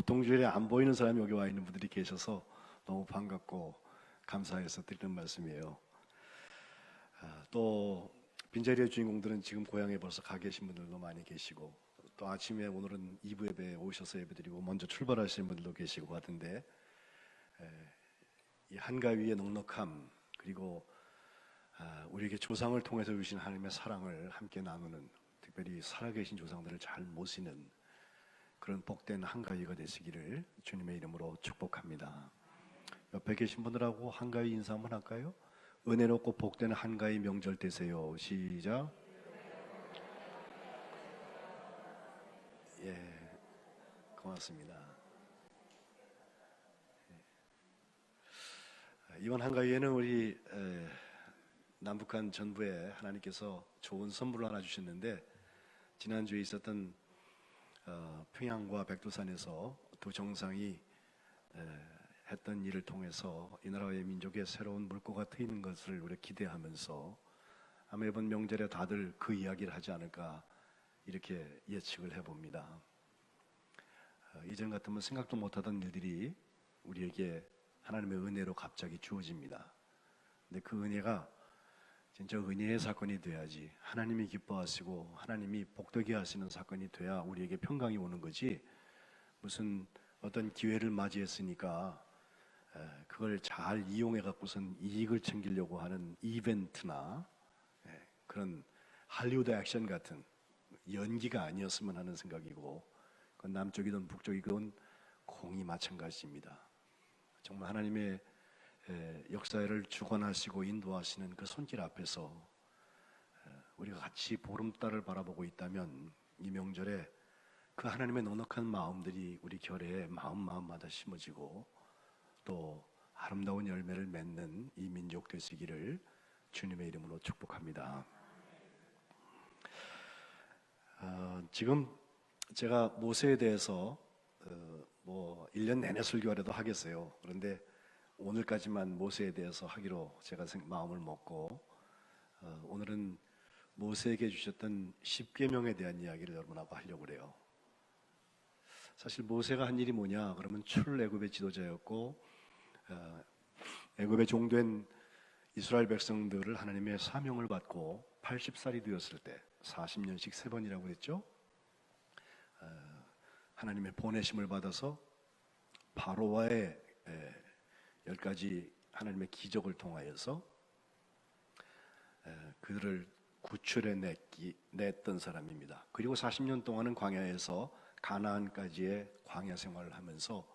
보통 주일에 안 보이는 사람이 여기 와 있는 분들이 계셔서 너무 반갑고 감사해서 드리는 말씀이에요. 또 빈자리의 주인공들은 지금 고향에 벌써 가 계신 분들도 많이 계시고, 또 아침에 오늘은 2부 예배에 오셔서 예배드리고 먼저 출발하시는 분들도 계시고 하던데, 이 한가위의 넉넉함, 그리고 우리에게 조상을 통해서 주신 하나님의 사랑을 함께 나누는, 특별히 살아계신 조상들을 잘 모시는 그런 복된 한가위가 되시기를 주님의 이름으로 축복합니다. 옆에 계신 분들하고 한가위 인사 한번 할까요? 은혜롭고 복된 한가위 명절 되세요. 시작. 예, 고맙습니다. 이번 한가위에는 우리 남북한 전부에 하나님께서 좋은 선물을 하나 주셨는데, 지난주에 있었던 평양과 백두산에서 두 정상이 했던 일을 통해서 이 나라의 민족의 새로운 물꼬가 트이는 것을 우리가 기대하면서 아마 이번 명절에 다들 그 이야기를 하지 않을까 이렇게 예측을 해봅니다. 이전 같으면 생각도 못하던 일들이 우리에게 하나님의 은혜로 갑자기 주어집니다. 근데 그 은혜가 진짜 은혜의 사건이 돼야지, 하나님이 기뻐하시고 하나님이 복되게 하시는 사건이 돼야 우리에게 평강이 오는 거지, 무슨 어떤 기회를 맞이했으니까 그걸 잘 이용해 갖고선 이익을 챙기려고 하는 이벤트나 그런 할리우드 액션 같은 연기가 아니었으면 하는 생각이고, 그건 남쪽이든 북쪽이든 공이 마찬가지입니다. 정말 하나님의 역사를 주관하시고 인도하시는 그 손길 앞에서 우리가 같이 보름달을 바라보고 있다면, 이 명절에 그 하나님의 넉넉한 마음들이 우리 결에 마음마다 심어지고 또 아름다운 열매를 맺는 이 민족 되시기를 주님의 이름으로 축복합니다. 지금 제가 모세에 대해서 1년 내내 설교하려도 하겠어요. 그런데 오늘까지만 모세에 대해서 하기로 제가 마음을 먹고, 오늘은 모세에게 주셨던 10계명에 대한 이야기를 여러분하고 하려고 그래요. 사실 모세가 한 일이 뭐냐 그러면, 출애굽의 지도자였고 애굽에 종된 이스라엘 백성들을 하나님의 사명을 받고 80살이 되었을 때 40년씩 3번이라고 했죠. 하나님의 보내심을 받아서 바로와의 10가지 하나님의 기적을 통하여서 그들을 구출해 냈던 사람입니다. 그리고 40년 동안은 광야에서 가나안까지의 광야 생활을 하면서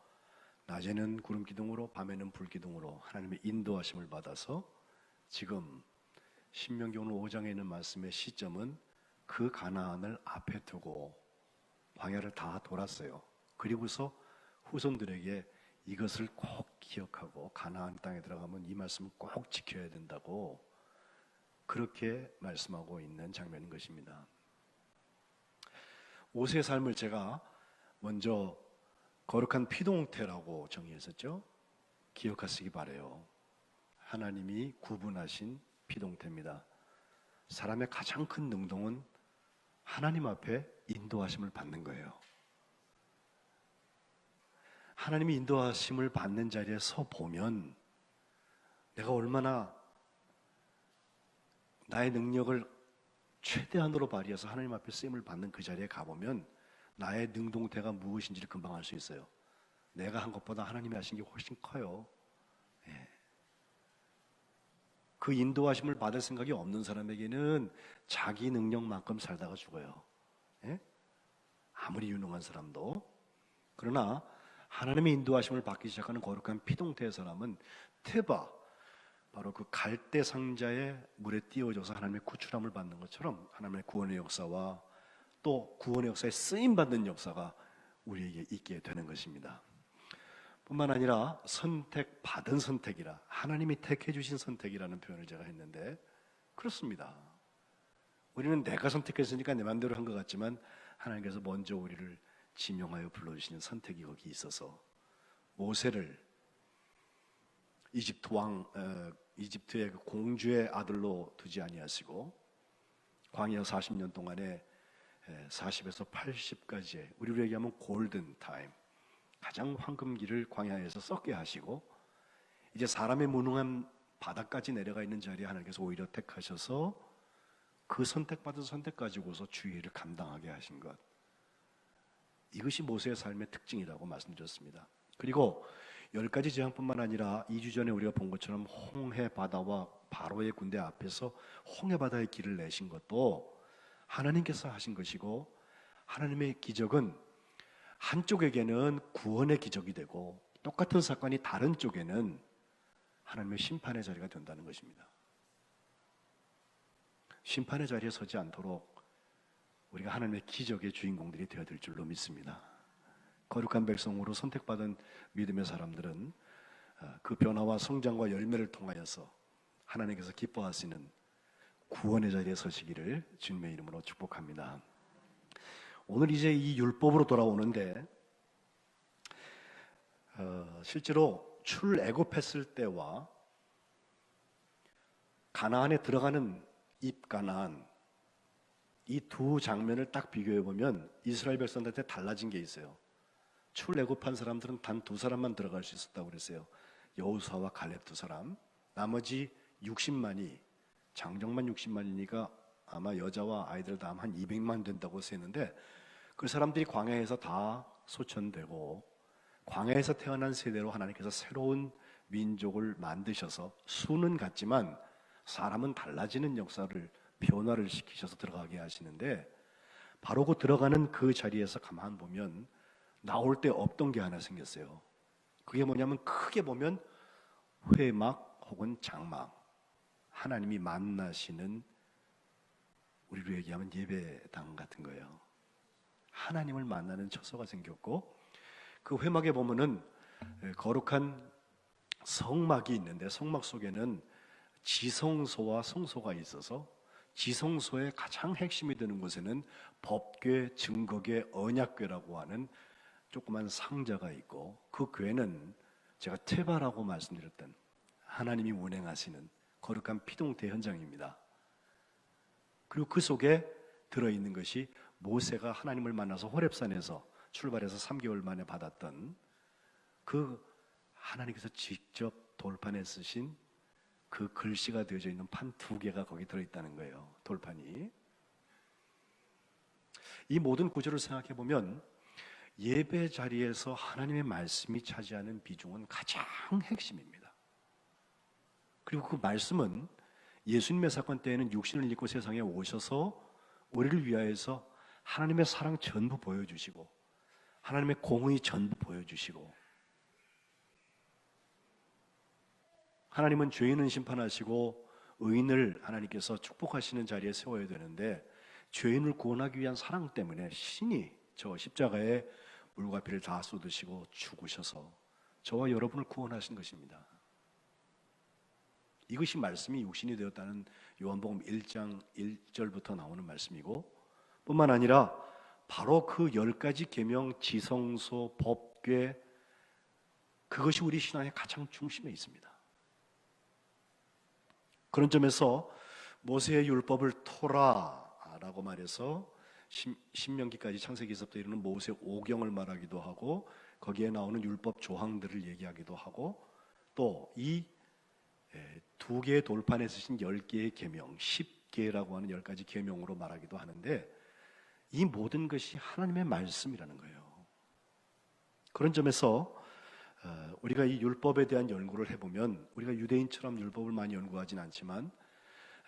낮에는 구름 기둥으로 밤에는 불 기둥으로 하나님의 인도하심을 받아서 지금 신명기 오늘 5장에 있는 말씀의 시점은 그 가나안을 앞에 두고 광야를 다 돌았어요. 그리고서 후손들에게 이것을 꼭 기억하고 가나안 땅에 들어가면 이 말씀을 꼭 지켜야 된다고 그렇게 말씀하고 있는 장면인 것입니다. 모세의 삶을 제가 먼저 거룩한 피동태라고 정의했었죠. 기억하시기 바라요. 하나님이 구분하신 피동태입니다. 사람의 가장 큰 능동은 하나님 앞에 인도하심을 받는 거예요. 하나님이 인도하심을 받는 자리에 서 보면 내가 얼마나 나의 능력을 최대한으로 발휘해서 하나님 앞에 쓰임을 받는 그 자리에 가보면 나의 능동태가 무엇인지를 금방 알 수 있어요. 내가 한 것보다 하나님이 하신 게 훨씬 커요. 그 인도하심을 받을 생각이 없는 사람에게는 자기 능력만큼 살다가 죽어요. 아무리 유능한 사람도. 그러나 하나님의 인도하심을 받기 시작하는 거룩한 피동태의 사람은 테바, 바로 그 갈대 상자에 물에 띄워져서 하나님의 구출함을 받는 것처럼 하나님의 구원의 역사와 또 구원의 역사에 쓰임받는 역사가 우리에게 있게 되는 것입니다. 뿐만 아니라 선택받은 선택이라, 하나님이 택해 주신 선택이라는 표현을 제가 했는데, 그렇습니다. 우리는 내가 선택했으니까 내 마음대로 한 것 같지만 하나님께서 먼저 우리를 지명하여 불러주시는 선택이 거기 있어서 모세를 이집트의 그 공주의 아들로 두지 아니하시고 광야 40년 동안에 40에서 80까지의 우리로 얘기하면 골든 타임, 가장 황금기를 광야에서 썩게 하시고 이제 사람의 무능한 바닥까지 내려가 있는 자리에 하나님께서 오히려 택하셔서 그 선택받은 선택 가지고서 주의를 감당하게 하신 것, 이것이 모세의 삶의 특징이라고 말씀드렸습니다. 그리고 10가지 재앙뿐만 아니라 2주 전에 우리가 본 것처럼 홍해 바다와 바로의 군대 앞에서 홍해 바다의 길을 내신 것도 하나님께서 하신 것이고, 하나님의 기적은 한쪽에게는 구원의 기적이 되고 똑같은 사건이 다른 쪽에는 하나님의 심판의 자리가 된다는 것입니다. 심판의 자리에 서지 않도록 우리가 하나님의 기적의 주인공들이 되어들 줄로 믿습니다. 거룩한 백성으로 선택받은 믿음의 사람들은 그 변화와 성장과 열매를 통하여서 하나님께서 기뻐하시는 구원의 자리에 서시기를 주님의 이름으로 축복합니다. 오늘 이제 이 율법으로 돌아오는데, 실제로 출애굽했을 때와 가나안에 들어가는 입가나안, 이 두 장면을 딱 비교해 보면 이스라엘 백성들한테 달라진 게 있어요. 출애굽한 사람들은 단 2사람만 들어갈 수 있었다고 그랬어요. 여호수아와 갈렙 2사람. 나머지 60만이, 장정만 60만이니까 아마 여자와 아이들 다 한 200만 된다고 했는데, 그 사람들이 광야에서 다 소천되고 광야에서 태어난 세대로 하나님께서 새로운 민족을 만드셔서 수는 같지만 사람은 달라지는 역사를, 변화를 시키셔서 들어가게 하시는데, 바로 그 들어가는 그 자리에서 가만 보면 나올 때 없던 게 하나 생겼어요. 그게 뭐냐면 크게 보면 회막 혹은 장막, 하나님이 만나시는, 우리로 얘기하면 예배당 같은 거예요. 하나님을 만나는 처소가 생겼고, 그 회막에 보면은 거룩한 성막이 있는데, 성막 속에는 지성소와 성소가 있어서 지성소의 가장 핵심이 되는 곳에는 법궤, 증거궤, 언약궤라고 하는 조그만 상자가 있고, 그 궤는 제가 테바라고 말씀드렸던 하나님이 운행하시는 거룩한 피동태 현장입니다. 그리고 그 속에 들어있는 것이 모세가 하나님을 만나서 호렙산에서 출발해서 3개월 만에 받았던 그 하나님께서 직접 돌판에 쓰신 그 글씨가 되어져 있는 판 2개가 거기 들어있다는 거예요. 돌판이. 이 모든 구조를 생각해 보면 예배 자리에서 하나님의 말씀이 차지하는 비중은 가장 핵심입니다. 그리고 그 말씀은 예수님의 사건 때에는 육신을 입고 세상에 오셔서 우리를 위하여서 하나님의 사랑 전부 보여주시고 하나님의 공의 전부 보여주시고, 하나님은 죄인은 심판하시고 의인을 하나님께서 축복하시는 자리에 세워야 되는데, 죄인을 구원하기 위한 사랑 때문에 신이 저 십자가에 물과 피를 다 쏟으시고 죽으셔서 저와 여러분을 구원하신 것입니다. 이것이 말씀이 육신이 되었다는 요한복음 1장 1절부터 나오는 말씀이고, 뿐만 아니라 바로 그 10가지 계명, 지성소, 법궤, 그것이 우리 신앙의 가장 중심에 있습니다. 그런 점에서 모세의 율법을 토라라고 말해서 신명기까지 창세기에서부터 이르는 모세 오경을 말하기도 하고, 거기에 나오는 율법 조항들을 얘기하기도 하고, 또 이 2개의 돌판에 쓰신 10개의 계명, 10개라고 하는 10가지 계명으로 말하기도 하는데, 이 모든 것이 하나님의 말씀이라는 거예요. 그런 점에서 우리가 이 율법에 대한 연구를 해보면, 우리가 유대인처럼 율법을 많이 연구하진 않지만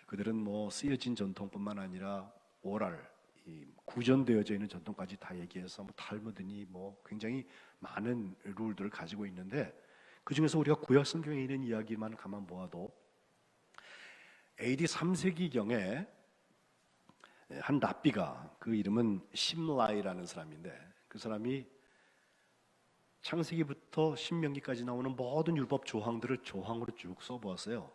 그들은 뭐 쓰여진 전통뿐만 아니라 오랄, 이 구전되어져 있는 전통까지 다 얘기해서 뭐 탈무드니 뭐 굉장히 많은 룰들을 가지고 있는데, 그 중에서 우리가 구약 성경에 있는 이야기만 가만 보아도 AD 3세기경에 한 랍비가, 그 이름은 심라이라는 사람인데, 그 사람이 창세기부터 신명기까지 나오는 모든 율법 조항들을 조항으로 쭉 써보았어요.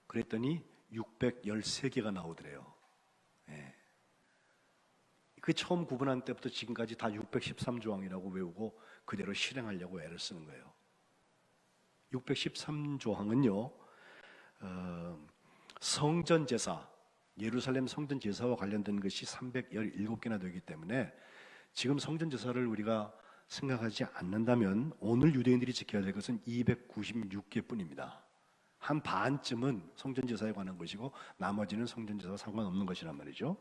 그랬더니 613개가 나오더래요. 그 처음 구분한 때부터 지금까지 다 613조항이라고 외우고 그대로 실행하려고 애를 쓰는 거예요. 613조항은요, 성전 제사, 예루살렘 성전 제사와 관련된 것이 317개나 되기 때문에 지금 성전 제사를 우리가 생각하지 않는다면 오늘 유대인들이 지켜야 될 것은 296개 뿐입니다. 한 반쯤은 성전제사에 관한 것이고 나머지는 성전제사와 상관없는 것이란 말이죠.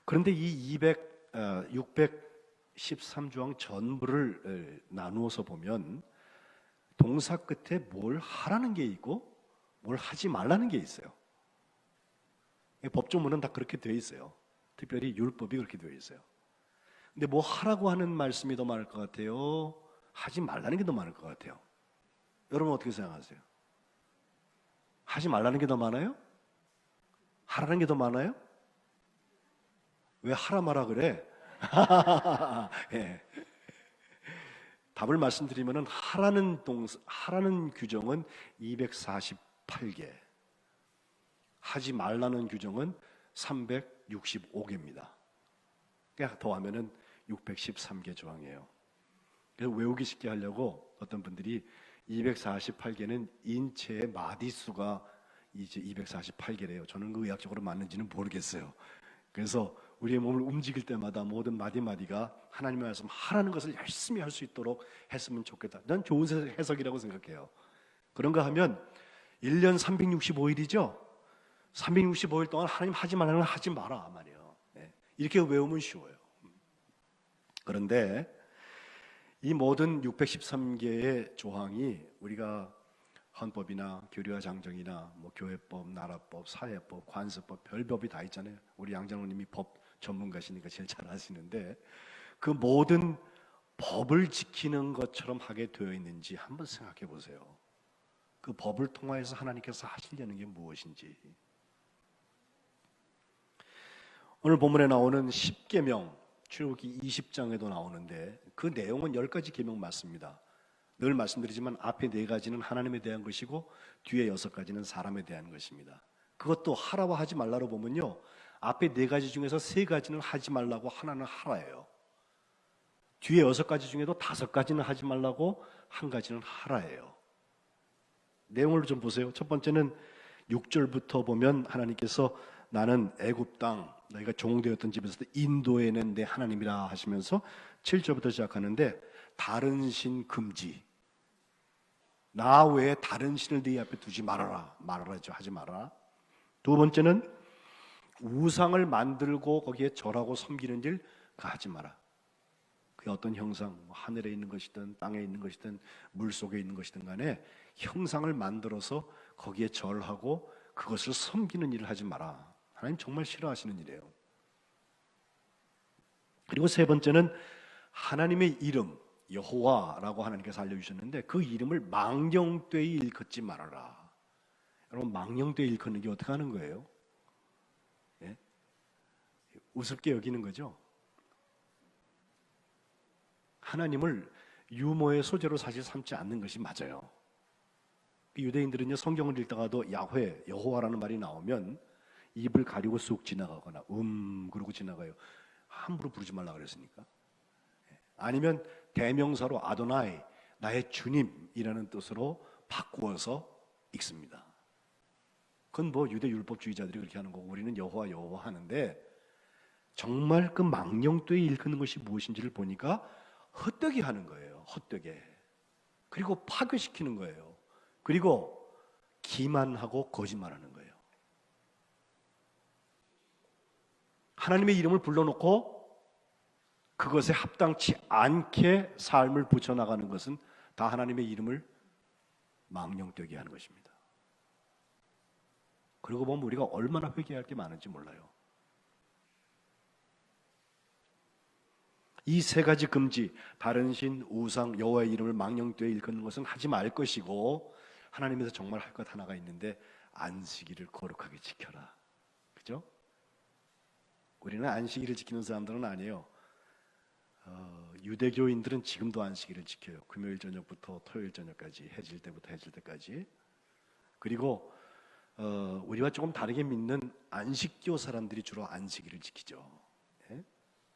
그런데 이 613조항 전부를 나누어서 보면 동사 끝에 뭘 하라는 게 있고 뭘 하지 말라는 게 있어요. 법조문은 다 그렇게 되어 있어요. 특별히 율법이 그렇게 되어 있어요. 근데 뭐 하라고 하는 말씀이 더 많을 것 같아요? 하지 말라는 게 더 많을 것 같아요? 여러분 어떻게 생각하세요? 하지 말라는 게 더 많아요? 하라는 게 더 많아요? 왜 하라 마라 그래? 예. 답을 말씀드리면은 하라는 규정은 248개, 하지 말라는 규정은 365개입니다. 그러니까 더하면은 613개 조항이에요. 그래서 외우기 쉽게 하려고 어떤 분들이 248개는 인체의 마디수가 이제 248개래요. 저는 그 의학적으로 맞는지는 모르겠어요. 그래서 우리의 몸을 움직일 때마다 모든 마디마디가 하나님의 말씀 하라는 것을 열심히 할 수 있도록 했으면 좋겠다. 난 좋은 해석이라고 생각해요. 그런가 하면 1년 365일이죠. 365일 동안 하나님 하지 말라는 건 하지 마라 말이에요. 이렇게 외우면 쉬워요. 그런데 이 모든 613개의 조항이 우리가 헌법이나 교리와 장정이나 뭐 교회법, 나라법, 사회법, 관습법, 별법이 다 있잖아요. 우리 양장로님이 법 전문가시니까 제일 잘 아시는데 그 모든 법을 지키는 것처럼 하게 되어 있는지 한번 생각해 보세요. 그 법을 통하여서 하나님께서 하시려는 게 무엇인지. 오늘 본문에 나오는 10계명, 출애굽기 20장에도 나오는데 그 내용은 10가지 계명 맞습니다. 늘 말씀드리지만 앞에 4가지는 하나님에 대한 것이고 뒤에 6가지는 사람에 대한 것입니다. 그것도 하라와 하지 말라로 보면요, 앞에 4가지 중에서 3가지는 하지 말라고 하나는 하라예요. 뒤에 6가지 중에도 5가지는 하지 말라고 1가지는 하라예요. 내용을 좀 보세요. 첫 번째는 6절부터 보면 하나님께서 나는 애굽 땅 너희가 종되었던 집에서 인도해낸 내 하나님이라 하시면서 7절부터 시작하는데 다른 신 금지, 나 외에 다른 신을 네 앞에 두지 말아라, 말하라죠. 하지 말아라. 두 번째는 우상을 만들고 거기에 절하고 섬기는 일 하지 마라. 그게 어떤 형상, 하늘에 있는 것이든 땅에 있는 것이든 물속에 있는 것이든 간에 형상을 만들어서 거기에 절하고 그것을 섬기는 일을 하지 마라. 하나님 정말 싫어하시는 일이에요. 그리고 세 번째는 하나님의 이름 여호와라고 하나님께서 알려주셨는데 그 이름을 망령되이 일컫지 말아라. 여러분, 망령되이 일컫는 게 어떻게 하는 거예요? 예? 우습게 여기는 거죠. 하나님을 유머의 소재로 사실 삼지 않는 것이 맞아요. 유대인들은요, 성경을 읽다가도 야훼, 여호와라는 말이 나오면 입을 가리고 쑥 지나가거나 그러고 지나가요. 함부로 부르지 말라 그랬으니까. 아니면 대명사로 아도나이, 나의 주님이라는 뜻으로 바꾸어서 읽습니다. 그건 뭐 유대 율법주의자들이 그렇게 하는 거고 우리는 여호와 여호와 하는데, 정말 그 망령되이 일컫는 것이 무엇인지를 보니까 헛되게 하는 거예요. 헛되게. 그리고 파괴시키는 거예요. 그리고 기만하고 거짓말하는 거예요. 하나님의 이름을 불러놓고 그것에 합당치 않게 삶을 붙여나가는 것은 다 하나님의 이름을 망령되게 하는 것입니다. 그러고 보면 우리가 얼마나 회개할 게 많은지 몰라요. 이 3가지 금지, 다른 신, 우상, 여호와의 이름을 망령되이 일컫는 것은 하지 말 것이고, 하나님에서 정말 할 것 하나가 있는데 안식일을 거룩하게 지켜라. 그죠? 우리는 안식일을 지키는 사람들은 아니에요. 유대교인들은 지금도 안식일을 지켜요. 금요일 저녁부터 토요일 저녁까지, 해질 때부터 해질 때까지. 그리고 우리와 조금 다르게 믿는 안식교 사람들이 주로 안식일을 지키죠. 예?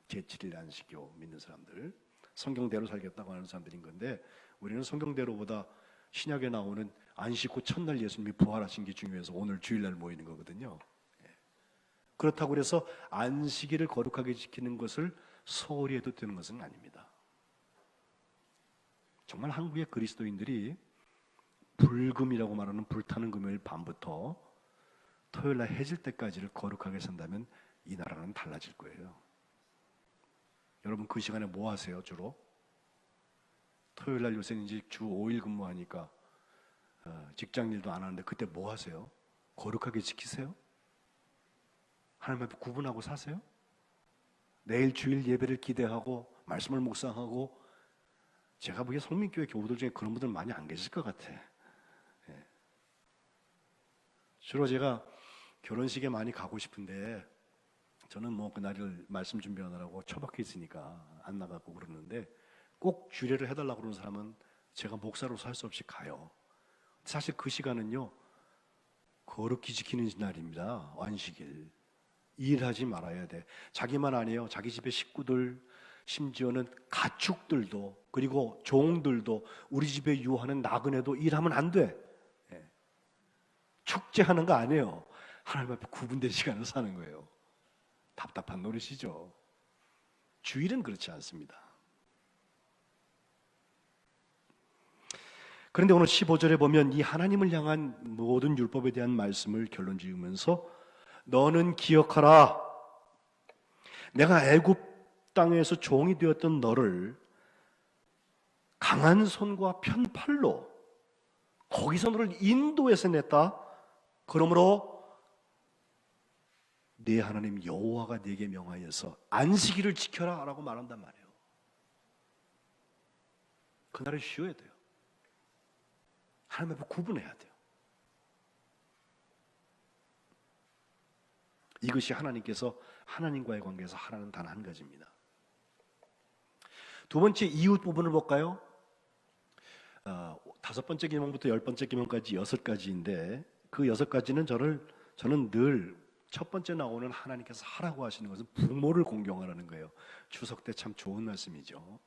제7일 안식교 믿는 사람들, 성경대로 살겠다고 하는 사람들인 건데, 우리는 성경대로보다 신약에 나오는 안식 후 첫날 예수님이 부활하신 게 중요해서 오늘 주일날 모이는 거거든요. 그렇다고 해서 안식일을 거룩하게 지키는 것을 소홀히 해도 되는 것은 아닙니다. 정말 한국의 그리스도인들이 불금이라고 말하는 불타는 금요일 밤부터 토요일 날 해질 때까지를 거룩하게 산다면 이 나라는 달라질 거예요. 여러분 그 시간에 뭐 하세요 주로? 토요일 날 요새는 이제 주 5일 근무하니까 직장 일도 안 하는데 그때 뭐 하세요? 거룩하게 지키세요? 하나님 앞에 구분하고 사세요? 내일 주일 예배를 기대하고 말씀을 묵상하고, 제가 보기에 성민교회 교우들 중에 그런 분들 많이 안 계실 것 같아. 예. 주로 제가 결혼식에 많이 가고 싶은데 저는 뭐 그날을 말씀 준비하느라고 처박혀 있으니까 안 나가고 그러는데, 꼭 주례를 해달라고 그러는 사람은 제가 목사로서 할 수 없이 가요. 사실 그 시간은요 거룩히 지키는 날입니다. 안식일. 일하지 말아야 돼. 자기만 아니에요. 자기 집의 식구들, 심지어는 가축들도, 그리고 종들도, 우리 집에 유하는 나그네도 일하면 안 돼. 예. 축제하는 거 아니에요. 하나님 앞에 구분된 시간을 사는 거예요. 답답한 노릇이죠. 주일은 그렇지 않습니다. 그런데 오늘 15절에 보면 이 하나님을 향한 모든 율법에 대한 말씀을 결론 지으면서 너는 기억하라. 내가 애굽 땅에서 종이 되었던 너를 강한 손과 편팔로 거기서 너를 인도해서 냈다. 그러므로 네 하나님 여호와가 네게 명하여서 안식일을 지켜라 라고 말한단 말이에요. 그날을 쉬어야 돼요. 하나님 앞에 구분해야 돼요. 이것이 하나님께서 하나님과의 관계에서 하라는 단 한 가지입니다. 두 번째 이웃 부분을 볼까요? 5번째 계명부터 10번째 계명까지 6가지인데 그 6가지는 저는 늘 첫 번째 나오는 하나님께서 하라고 하시는 것은 부모를 공경하라는 거예요. 추석 때 참 좋은 말씀이죠.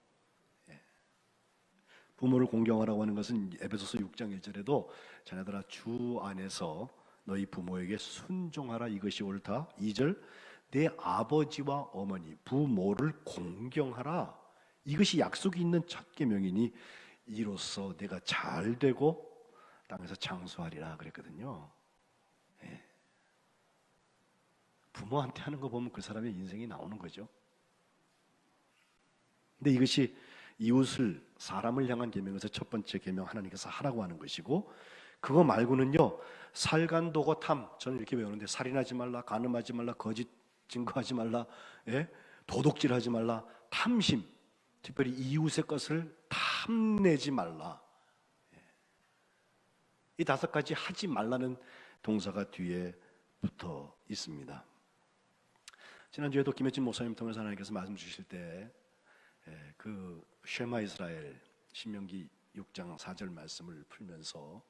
부모를 공경하라고 하는 것은 에베소서 6장 1절에도 자녀들아 주 안에서 너희 부모에게 순종하라 이것이 옳다. 2절 내 아버지와 어머니 부모를 공경하라. 이것이 약속이 있는 첫 계명이니 이로써 내가 잘 되고 땅에서 장수하리라 그랬거든요. 예. 부모한테 하는 거 보면 그 사람의 인생이 나오는 거죠. 근데 이것이 이웃을 사람을 향한 계명에서 첫 번째 계명 하나님께서 하라고 하는 것이고, 그거 말고는요 살간도거탐, 저는 이렇게 배우는데 살인하지 말라, 간음하지 말라, 거짓 증거하지 말라, 도둑질하지 말라, 탐심, 특별히 이웃의 것을 탐내지 말라. 이 5가지 하지 말라는 동사가 뒤에 붙어 있습니다. 지난주에도 김혜진 목사님 통해서 하나님께서 말씀 주실 때 그 쉐마 이스라엘 신명기 6장 4절 말씀을 풀면서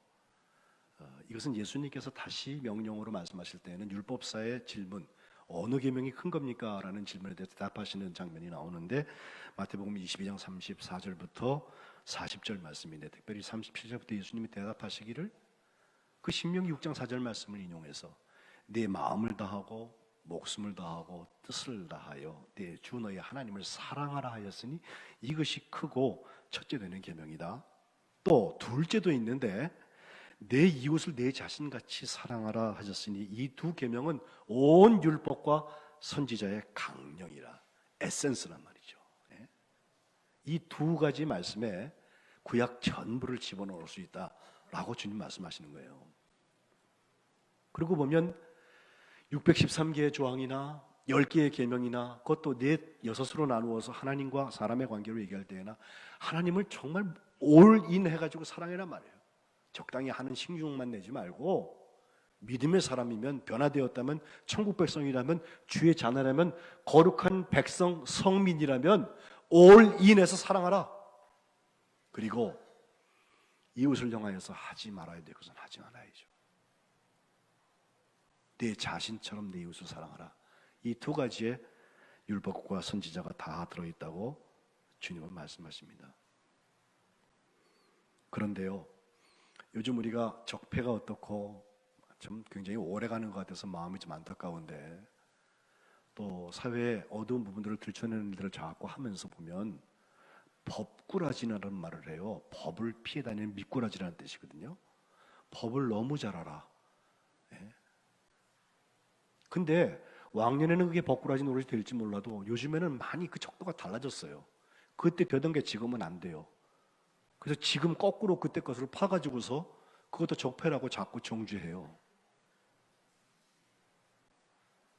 이것은 예수님께서 다시 명령으로 말씀하실 때에는 율법사의 질문, 어느 계명이 큰 겁니까? 라는 질문에 대해서 대답하시는 장면이 나오는데, 마태복음 22장 34절부터 40절 말씀인데, 특별히 37절부터 예수님이 대답하시기를 그 신명기 6장 4절 말씀을 인용해서 내 마음을 다하고 목숨을 다하고 뜻을 다하여 내 주 너의 하나님을 사랑하라 하였으니 이것이 크고 첫째 되는 계명이다. 또 둘째도 있는데 내 이웃을 내 자신같이 사랑하라 하셨으니 이 두 계명은 온 율법과 선지자의 강령이라, 에센스란 말이죠. 이 2가지 말씀에 구약 전부를 집어넣을 수 있다라고 주님 말씀하시는 거예요. 그리고 보면 613개의 조항이나 10개의 계명이나 그것도 6으로 나누어서 하나님과 사람의 관계로 얘기할 때에나 하나님을 정말 올인 해가지고 사랑해란 말이에요. 적당히 하는 신중만 내지 말고, 믿음의 사람이면, 변화되었다면, 천국 백성이라면, 주의 자녀라면, 거룩한 백성 성민이라면 올인해서 사랑하라. 그리고 이웃을 향하여서 하지 말아야 될 것은 하지 말아야죠. 내 자신처럼 내 이웃을 사랑하라. 이 2가지의 율법과 선지자가 다 들어있다고 주님은 말씀하십니다. 그런데요, 요즘 우리가 적폐가 어떻고 좀 굉장히 오래가는 것 같아서 마음이 좀 안타까운데, 또 사회의 어두운 부분들을 들춰내는 일들을 자꾸 하면서 보면 미꾸라지라는 말을 해요. 법을 피해 다니는 미꾸라지라는 뜻이거든요. 법을 너무 잘 알아. 예. 근데 왕년에는 그게 법꾸라지 노릇이 될지 몰라도 요즘에는 많이 그 척도가 달라졌어요. 그때 되던 게 지금은 안 돼요. 그래서 지금 거꾸로 그때 것을 파가지고서 그것도 적폐라고 자꾸 정죄해요.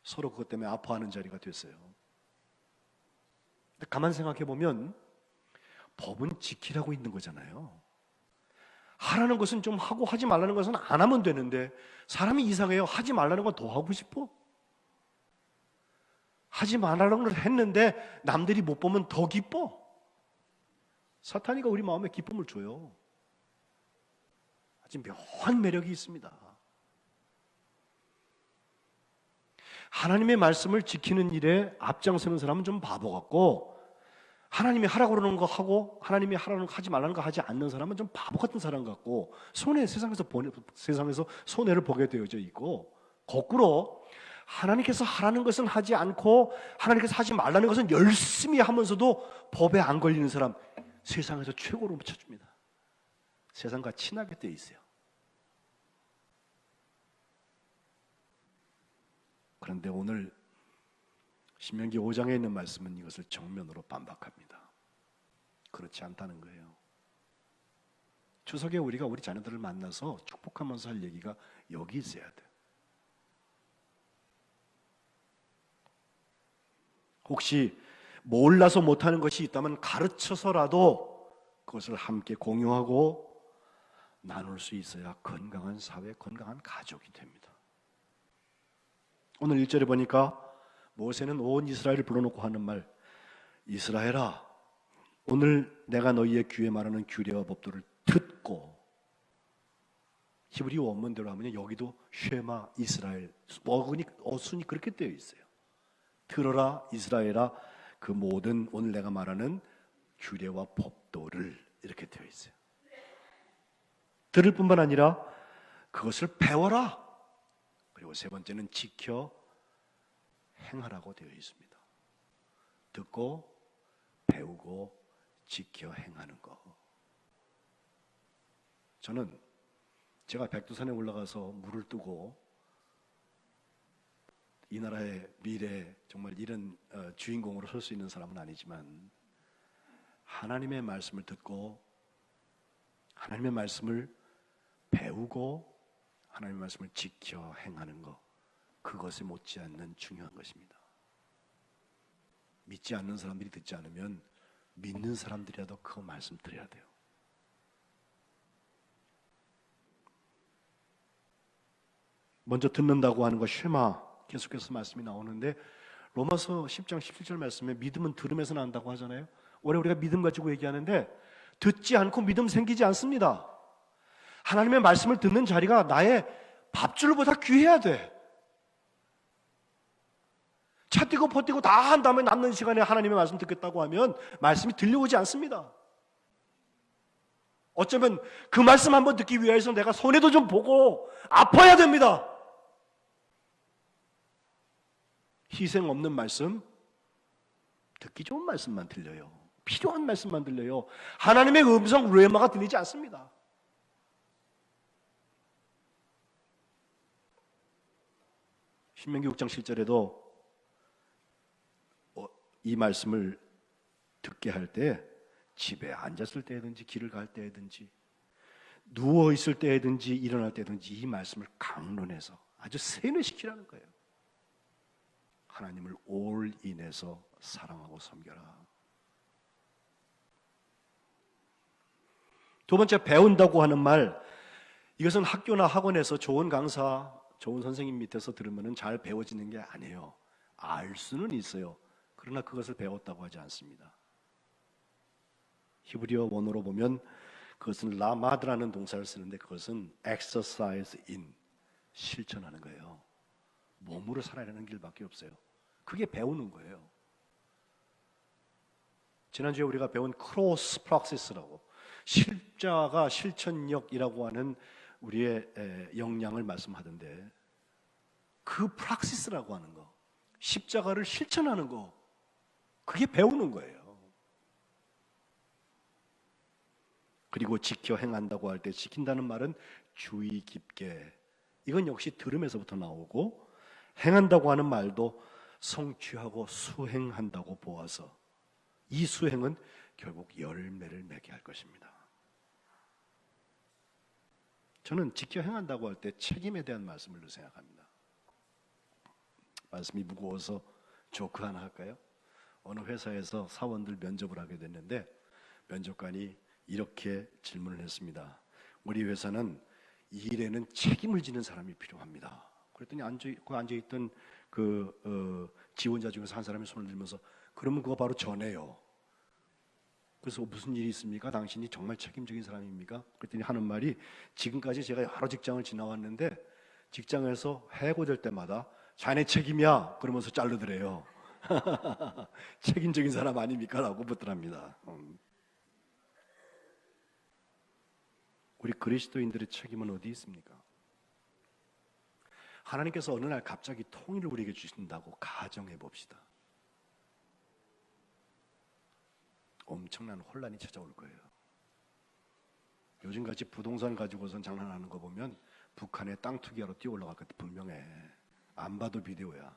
서로 그것 때문에 아파하는 자리가 됐어요. 근데 가만 생각해 보면 법은 지키라고 있는 거잖아요. 하라는 것은 좀 하고 하지 말라는 것은 안 하면 되는데 사람이 이상해요. 하지 말라는 건 더 하고 싶어. 하지 말라는 걸 했는데 남들이 못 보면 더 기뻐. 사탄이가 우리 마음에 기쁨을 줘요. 아주 묘한 매력이 있습니다. 하나님의 말씀을 지키는 일에 앞장서는 사람은 좀 바보 같고, 하나님이 하라고 그러는 거 하고 하나님이 하라는 거 하지 말라는 거 하지 않는 사람은 좀 바보 같은 사람 같고, 세상에서 손해를 보게 되어져 있고, 거꾸로 하나님께서 하라는 것은 하지 않고 하나님께서 하지 말라는 것은 열심히 하면서도 법에 안 걸리는 사람, 세상에서 최고로 붙여줍니다. 세상과 친하게 되어 있어요. 그런데 오늘 신명기 5장에 있는 말씀은 이것을 정면으로 반박합니다. 그렇지 않다는 거예요. 추석에 우리가 우리 자녀들을 만나서 축복하면서 할 얘기가 여기 있어야 돼. 혹시 몰라서 못하는 것이 있다면 가르쳐서라도 그것을 함께 공유하고 나눌 수 있어야 건강한 사회, 건강한 가족이 됩니다. 오늘 1절에 보니까 모세는 온 이스라엘을 불러놓고 하는 말, 이스라엘아, 오늘 내가 너희의 귀에 말하는 규례와 법도를 듣고, 히브리 원문대로 하면 여기도 쉐마 이스라엘, 어순이 그렇게 되어 있어요. 들어라 이스라엘아, 그 모든 오늘 내가 말하는 규례와 법도를, 이렇게 되어 있어요. 들을 뿐만 아니라 그것을 배워라. 그리고 세 번째는 지켜 행하라고 되어 있습니다. 듣고 배우고 지켜 행하는 것. 저는 제가 백두산에 올라가서 물을 뜨고 이 나라의 미래 정말 이런 주인공으로 설 수 있는 사람은 아니지만, 하나님의 말씀을 듣고 하나님의 말씀을 배우고 하나님의 말씀을 지켜 행하는 것, 그것에 못지않는 중요한 것입니다. 믿지 않는 사람들이 듣지 않으면 믿는 사람들이라도 그 말씀 들어야 돼요. 먼저 듣는다고 하는 것, 쉐마, 계속해서 말씀이 나오는데, 로마서 10장 17절 말씀에 믿음은 들음에서 난다고 하잖아요. 원래 우리가 믿음 가지고 얘기하는데 듣지 않고 믿음 생기지 않습니다. 하나님의 말씀을 듣는 자리가 나의 밥줄보다 귀해야 돼. 차 뛰고 퍼 뛰고 다 한 다음에 남는 시간에 하나님의 말씀 듣겠다고 하면 말씀이 들려오지 않습니다. 어쩌면 그 말씀 한번 듣기 위해서 내가 손해도 좀 보고 아파야 됩니다. 희생 없는 말씀, 듣기 좋은 말씀만 들려요. 필요한 말씀만 들려요. 하나님의 음성 레마가 들리지 않습니다. 신명기 6장 7절에도 이 말씀을 듣게 할 때, 집에 앉았을 때든지 길을 갈 때든지 누워 있을 때든지 일어날 때든지 이 말씀을 강론해서 아주 세뇌시키라는 거예요. 하나님을 올인해서 사랑하고 섬겨라. 두 번째, 배운다고 하는 말, 이것은 학교나 학원에서 좋은 강사, 좋은 선생님 밑에서 들으면 잘 배워지는 게 아니에요. 알 수는 있어요. 그러나 그것을 배웠다고 하지 않습니다. 히브리어 원어로 보면 그것은 라마드라는 동사를 쓰는데, 그것은 exercise in, 실천하는 거예요. 몸으로 살아내는 길밖에 없어요. 그게 배우는 거예요. 지난주에 우리가 배운 크로스 프락시스라고, 십자가 실천력이라고 하는 우리의 역량을 말씀하던데, 그 프락시스라고 하는 거, 십자가를 실천하는 거, 그게 배우는 거예요. 그리고 지켜 행한다고 할 때 지킨다는 말은 주의 깊게, 이건 역시 들음에서부터 나오고, 행한다고 하는 말도 성취하고 수행한다고 보아서 이 수행은 결국 열매를 맺게 할 것입니다. 저는 지켜 행한다고 할 때 책임에 대한 말씀을 생각합니다. 말씀이 무거워서 조크 하나 할까요? 어느 회사에서 사원들 면접을 하게 됐는데 면접관이 이렇게 질문을 했습니다. 우리 회사는 이 일에는 책임을 지는 사람이 필요합니다. 그랬더니 앉아있던 지원자 중에서 한 사람이 손을 들면서 그러면 그거 바로 전해요. 그래서 무슨 일이 있습니까? 당신이 정말 책임적인 사람입니까? 그랬더니 하는 말이, 지금까지 제가 여러 직장을 지나왔는데 직장에서 해고될 때마다 자네 책임이야 그러면서 자르더래요. 책임적인 사람 아닙니까? 라고 묻더랍니다. 우리 그리스도인들의 책임은 어디 있습니까? 하나님께서 어느 날 갑자기 통일을 우리에게 주신다고 가정해 봅시다. 엄청난 혼란이 찾아올 거예요. 요즘같이 부동산 가지고선 장난하는 거 보면 북한에 땅 투기하러 뛰어 올라갈 것 분명해. 안 봐도 비디오야.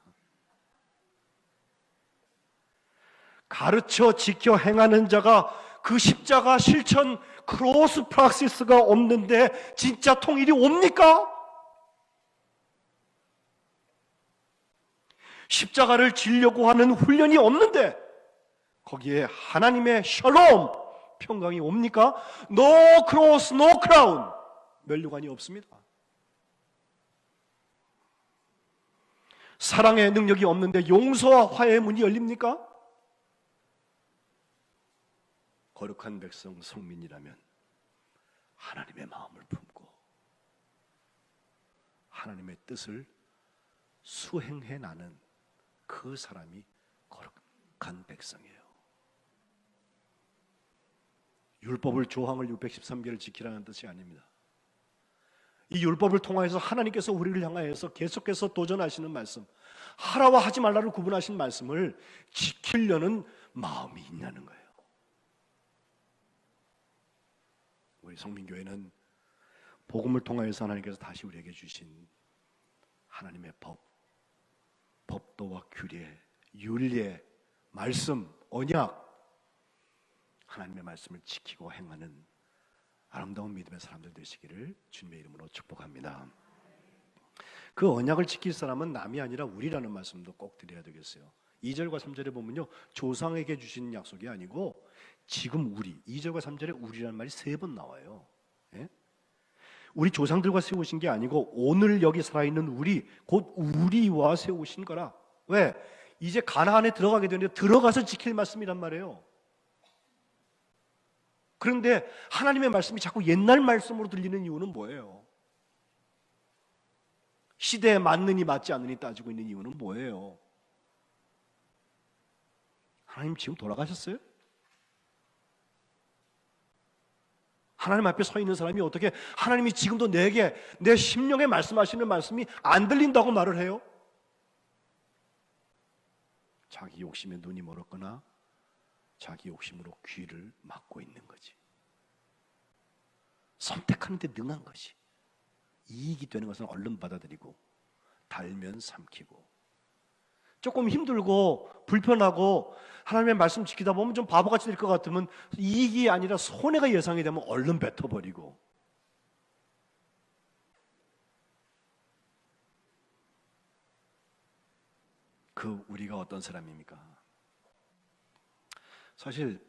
가르쳐 지켜 행하는 자가 그 십자가 실천 크로스 프락시스가 없는데 진짜 통일이 옵니까? 십자가를 지려고 하는 훈련이 없는데 거기에 하나님의 샬롬 평강이 옵니까? No cross, no crown. 면류관이 없습니다. 사랑의 능력이 없는데 용서와 화해의 문이 열립니까? 거룩한 백성 성민이라면 하나님의 마음을 품고 하나님의 뜻을 수행해 나는 그 사람이 거룩한 백성이에요. 율법을 조항을 613개를 지키라는 뜻이 아닙니다. 이 율법을 통하여서 하나님께서 우리를 향하여서 계속해서 도전하시는 말씀, 하라와 하지 말라를 구분하신 말씀을 지키려는 마음이 있냐는 거예요. 우리 성민교회는 복음을 통하여서 하나님께서 다시 우리에게 주신 하나님의 법도와 규례, 윤례, 말씀, 언약, 하나님의 말씀을 지키고 행하는 아름다운 믿음의 사람들 되시기를 주님의 이름으로 축복합니다. 그 언약을 지킬 사람은 남이 아니라 우리라는 말씀도 꼭 드려야 되겠어요. 2절과 3절에 보면요, 조상에게 주신 약속이 아니고 지금 우리, 2절과 3절에 우리라는 말이 3번 나와요. 예? 우리 조상들과 세우신 게 아니고 오늘 여기 살아있는 우리, 곧 우리와 세우신 거라. 왜? 이제 가나안에 들어가게 되는데 들어가서 지킬 말씀이란 말이에요. 그런데 하나님의 말씀이 자꾸 옛날 말씀으로 들리는 이유는 뭐예요? 시대에 맞느니 맞지 않느니 따지고 있는 이유는 뭐예요? 하나님 지금 돌아가셨어요? 하나님 앞에 서 있는 사람이 어떻게 하나님이 지금도 내게 내 심령에 말씀하시는 말씀이 안 들린다고 말을 해요? 자기 욕심에 눈이 멀었거나 자기 욕심으로 귀를 막고 있는 거지. 선택하는데 능한 것이, 이익이 되는 것은 얼른 받아들이고 달면 삼키고, 조금 힘들고 불편하고 하나님의 말씀 지키다 보면 좀 바보같이 될 것 같으면 이익이 아니라 손해가 예상이 되면 얼른 뱉어버리고, 그 우리가 어떤 사람입니까? 사실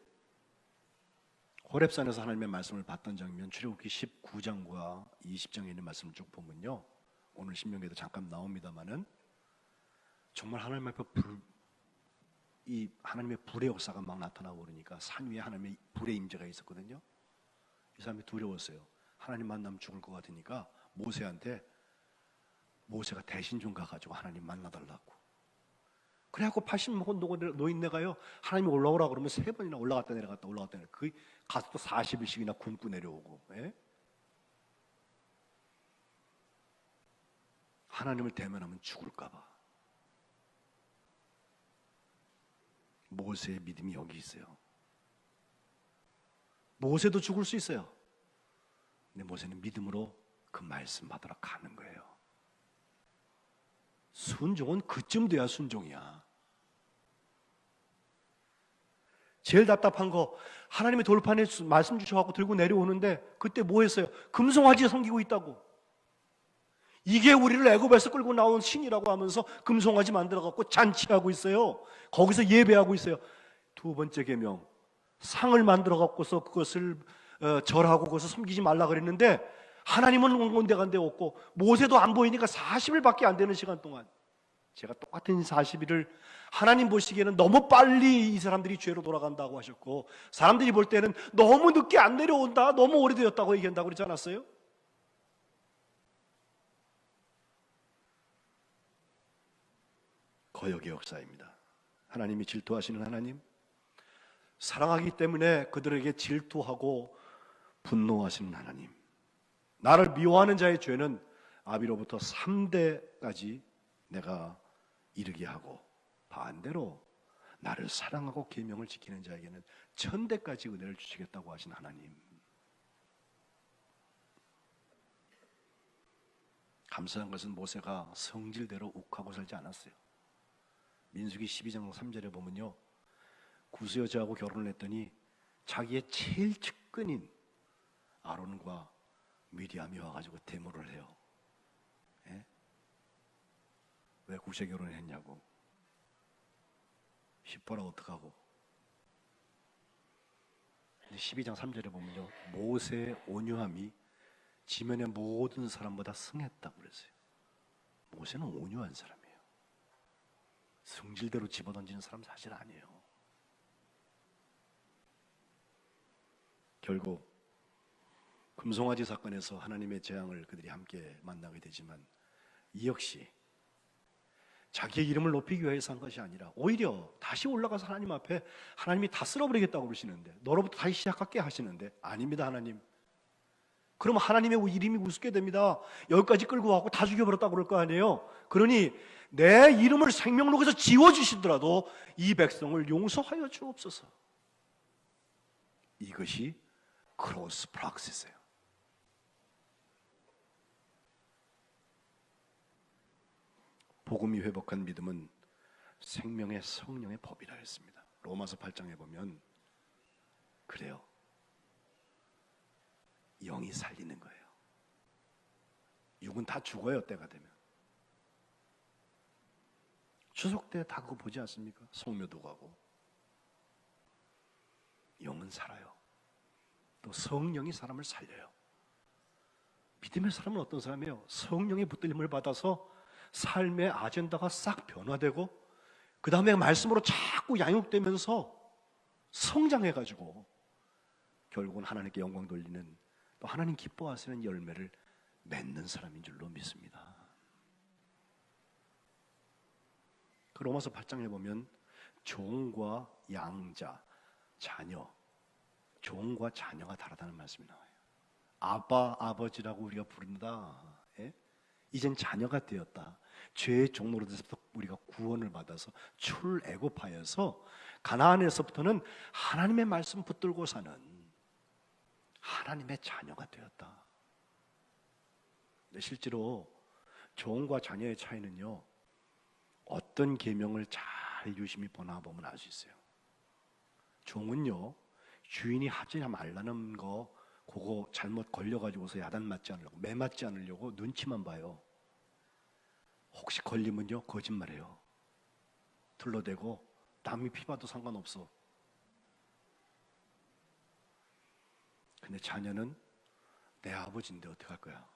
호렙산에서 하나님의 말씀을 봤던 장면, 출애굽기 19장과 20장에 있는 말씀을 쭉 보면요, 오늘 신명기에도 잠깐 나옵니다만은 정말 하나님 앞에 이 하나님의 불의 역사가 막 나타나고 그러니까 산 위에 하나님의 불의 임재가 있었거든요. 이 사람이 두려웠어요. 하나님 만나면 죽을 것 같으니까 모세한테, 모세가 대신 좀 가가지고 하나님 만나달라고. 그래갖고 80 먹은 노인네가요, 하나님이 올라오라 그러면 3번이나 올라갔다 내려갔다 올라갔다 내려갔다, 그 가서 또 40일씩이나 굶고 내려오고. 예? 하나님을 대면하면 죽을까봐. 모세의 믿음이 여기 있어요. 모세도 죽을 수 있어요. 근데 모세는 믿음으로 그 말씀 받으러 가는 거예요. 순종은 그쯤 돼야 순종이야. 제일 답답한 거, 하나님의 돌판에 말씀 주셔갖고 들고 내려오는데 그때 뭐 했어요? 금송아지 섬기고 있다고. 이게 우리를 애굽에서 끌고 나온 신이라고 하면서 금송아지 만들어갖고 잔치하고 있어요. 거기서 예배하고 있어요. 두 번째 계명, 상을 만들어갖고서 그것을 절하고 그것을 섬기지 말라 그랬는데 하나님은 온데간데 없고 모세도 안 보이니까 40일밖에 안 되는 시간 동안 제가 똑같은 40일을 하나님 보시기에는 너무 빨리 이 사람들이 죄로 돌아간다고 하셨고 사람들이 볼 때는 너무 늦게 안 내려온다, 너무 오래되었다고 얘기한다고 그러지 않았어요? 거역의 역사입니다. 하나님이 질투하시는 하나님, 사랑하기 때문에 그들에게 질투하고 분노하시는 하나님, 나를 미워하는 자의 죄는 아비로부터 3대까지 내가 이르게 하고 반대로 나를 사랑하고 계명을 지키는 자에게는 1000대까지 은혜를 주시겠다고 하신 하나님. 감사한 것은 모세가 성질대로 욱하고 살지 않았어요. 민수기 12장 3절에 보면요, 구스 여자하고 결혼을 했더니 자기의 제일 측근인 아론과 미디암이 와가지고 데모를 해요. 예? 왜 구스에 결혼을 했냐고. 시퍼라 어떡하고. 근데 12장 3절에 보면요, 모세의 온유함이 지면의 모든 사람보다 승했다고 그랬어요. 모세는 온유한 사람이에요. 성질대로 집어던지는 사람 사실 아니에요. 결국 금송아지 사건에서 하나님의 재앙을 그들이 함께 만나게 되지만 이 역시 자기의 이름을 높이기 위해서 한 것이 아니라 오히려 다시 올라가서 하나님 앞에 하나님이 다 쓸어버리겠다고 그러시는데, 너로부터 다시 시작할게 하시는데, 아닙니다 하나님. 그러면 하나님의 이름이 우습게 됩니다. 여기까지 끌고 와서 다 죽여버렸다고 그럴 거 아니에요. 그러니 내 이름을 생명록에서 지워주시더라도 이 백성을 용서하여 주옵소서. 이것이 크로스 프락시스예요. 복음이 회복한 믿음은 생명의 성령의 법이라 했습니다. 로마서 8장에 보면 그래요. 영이 살리는 거예요. 육은 다 죽어요, 때가 되면. 추석 때 다 그거 보지 않습니까? 성묘도 가고. 영은 살아요. 또 성령이 사람을 살려요. 믿음의 사람은 어떤 사람이에요? 성령의 붙들림을 받아서 삶의 아젠다가 싹 변화되고 그 다음에 말씀으로 자꾸 양육되면서 성장해가지고 결국은 하나님께 영광 돌리는, 또 하나님 기뻐하시는 열매를 맺는 사람인 줄로 믿습니다. 그 로마서 8장에 보면 종과 양자, 자녀, 종과 자녀가 다르다는 말씀이 나와요. 아빠, 아버지라고 우리가 부른다. 예? 이젠 자녀가 되었다. 죄의 종로로 돼서부터 우리가 구원을 받아서 출애굽하여서 가나안에서부터는 하나님의 말씀 붙들고 사는 하나님의 자녀가 되었다. 근데 실제로 종과 자녀의 차이는요, 어떤 계명을 잘 유심히 보면 알 수 있어요. 종은요, 주인이 하지 말라는 거 그거 잘못 걸려가지고서 야단 맞지 않으려고, 매 맞지 않으려고 눈치만 봐요. 혹시 걸리면요 거짓말해요. 둘러대고 남이 피봐도 상관없어. 근데 자녀는 내 아버지인데 어떡할 거야?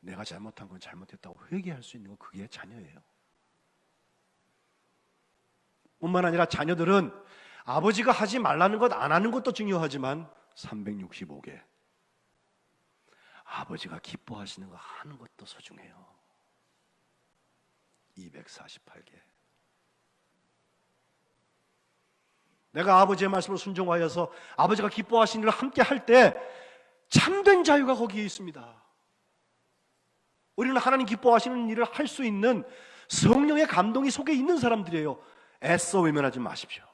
내가 잘못한 건 잘못했다고 회개할 수 있는 건 그게 자녀예요. 뿐만 아니라 자녀들은 아버지가 하지 말라는 것 안 하는 것도 중요하지만 365개 아버지가 기뻐하시는 거 하는 것도 소중해요. 248개. 내가 아버지의 말씀을 순종하여서 아버지가 기뻐하시는 일을 함께 할 때 참된 자유가 거기에 있습니다. 우리는 하나님 기뻐하시는 일을 할 수 있는 성령의 감동이 속에 있는 사람들이에요. 애써 외면하지 마십시오.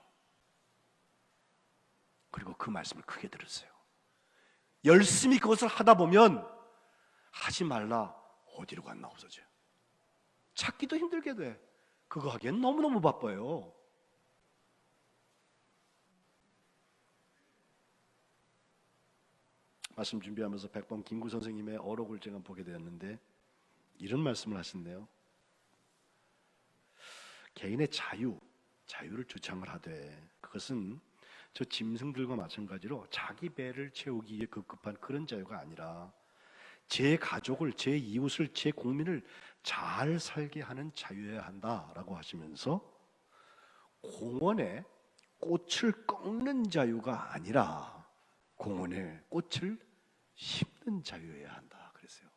그리고 그 말씀을 크게 들으세요. 열심히 그것을 하다 보면 하지 말라 어디로 갔나 없어져요. 찾기도 힘들게 돼. 그거 하기엔 너무너무 바빠요. 말씀 준비하면서 백범 김구 선생님의 어록을 제가 보게 되었는데 이런 말씀을 하신대요. 개인의 자유를 주창을 하되 그것은 저 짐승들과 마찬가지로 자기 배를 채우기 위해 급급한 그런 자유가 아니라 제 가족을, 제 이웃을, 제 국민을 잘 살게 하는 자유여야 한다라고 하시면서 공원에 꽃을 꺾는 자유가 아니라 공원에 꽃을 심는 자유여야 한다 그랬어요.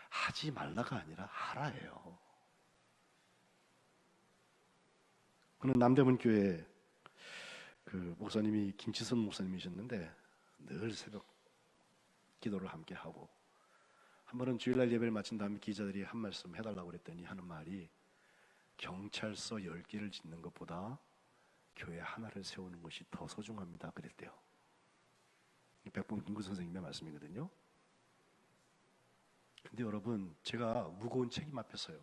하지 말라가 아니라 하라예요. 그는 남대문 교회 그 목사님이 김치선 목사님이셨는데 늘 새벽 기도를 함께 하고 한 번은 주일날 예배를 마친 다음에 기자들이 한 말씀 해달라고 그랬더니 하는 말이 경찰서 10개를 짓는 것보다 교회 하나를 세우는 것이 더 소중합니다 그랬대요. 백범 김구 선생님의 말씀이거든요. 근데 여러분 제가 무거운 책임 앞에 서요.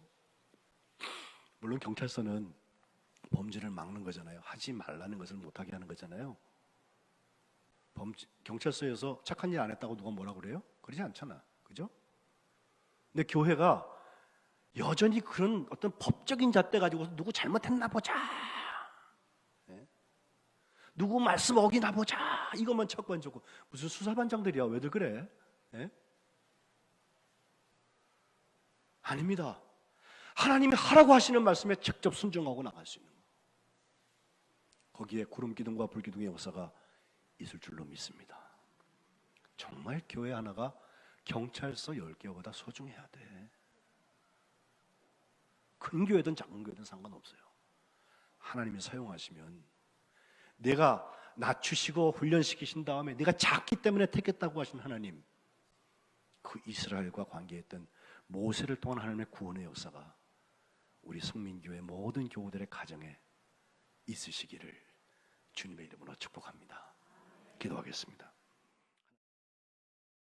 물론 경찰서는 범죄를 막는 거잖아요. 하지 말라는 것을 못하게 하는 거잖아요. 경찰서에서 착한 일 안 했다고 누가 뭐라 그래요? 그러지 않잖아. 그죠? 근데 교회가 여전히 그런 어떤 법적인 잣대 가지고 누구 잘못했나 보자. 네? 누구 말씀 어기나 보자. 이것만 찾고 앉고 무슨 수사반장들이야. 왜들 그래? 네? 아닙니다. 하나님이 하라고 하시는 말씀에 직접 순종하고 나갈 수 있는 거. 거기에 구름기둥과 불기둥의 역사가 있을 줄로 믿습니다. 정말 교회 하나가 경찰서 10개보다 소중해야 돼. 큰 교회든 작은 교회든 상관없어요. 하나님이 사용하시면 내가 낮추시고 훈련시키신 다음에 내가 작기 때문에 택했다고 하신 하나님, 그 이스라엘과 관계했던 모세를 통한 하나님의 구원의 역사가 우리 성민교회 모든 교우들의 가정에 있으시기를 주님의 이름으로 축복합니다. 기도하겠습니다.